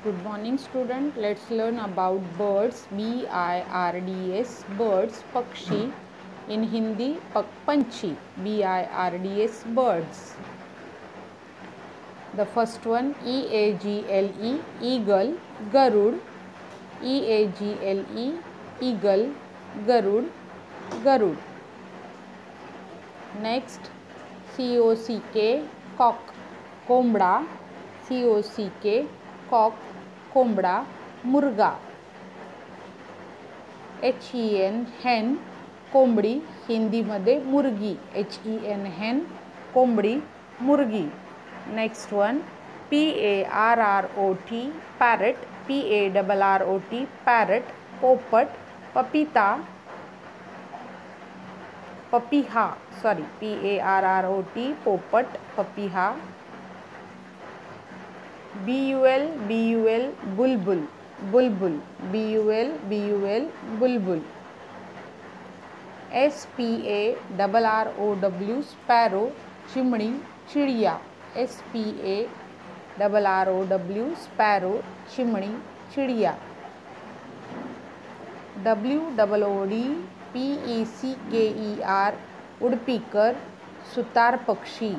Good morning student. Let's learn about birds. BIRDS birds. Pakshi. In Hindi Panchi. BIRDS birds. The first one EAGLE eagle. Garud. EAGLE eagle. Garud. Garud. Next COCK cock. कोंबड़ा. COCK cock. कोंबड़ा. मुर्गा. HEN hen कोंबडी. हिंदी मध्ये मुर्गी. HEN hen कोंबडी. मुर्गी. Next one PARROT parrot. PARROT parrot पोपट. पपीता. पपीहा sorry PARROT पोपट. पपीहा. BUL बुलबुल. बुलबुल. BUL बुलबुल. SPARROW sparrow. चिमणी. चिड़िया. SPARROW sparrow. चिमणी. चिड़िया. WOOD PECKER woodpecker. सुतार पक्षी.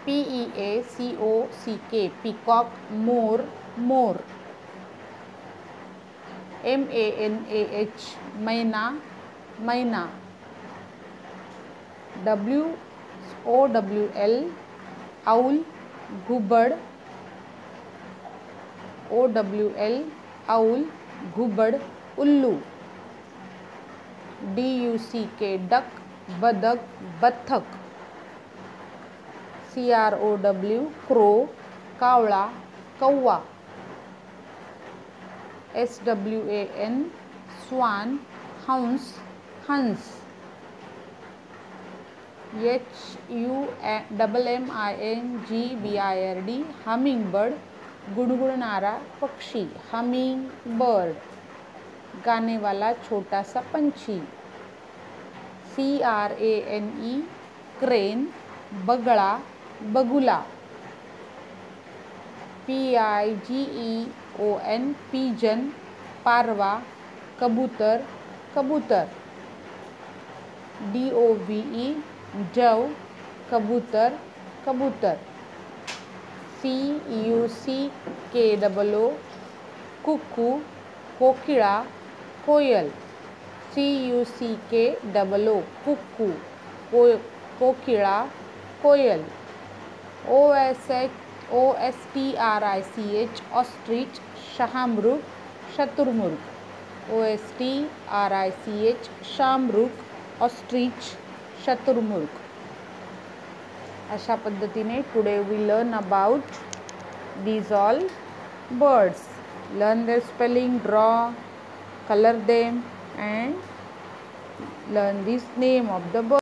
PEACOCK peacock. मोर. मोर. MANAH मैना. मैना. WOWL owl. घुबड़. OWL owl. घुबड़. उल्लू. DUCK duck. बदक. बत्तख. CROW crow. कावळा. कौवा. SWAN swan. हंस. हंस. HUMMINGBIRD hummingbird. गुणगुणनारा पक्षी. Hummingbird. गाने वाला छोटा सा पंछी. CRANE crane. बगड़ा. बगुला. PIGEON pigeon. पारवा. कबूतर. कबूतर. DOVE Dove. कबूतर. कबूतर. CUCKOO cuckoo. कोकिला. कोयल. CUCKOO cuckoo. कोकिला. कोयल. OSTRICH ostrich. शाहमृग. शतुरमुर्ग. OSTRICH शाहमृग. ऑस्ट्रिच. शतुरमुर्ग. अशा पद्धतीने today we learn about these all birds. Learn their spelling, draw, color them and learn this name of the bird.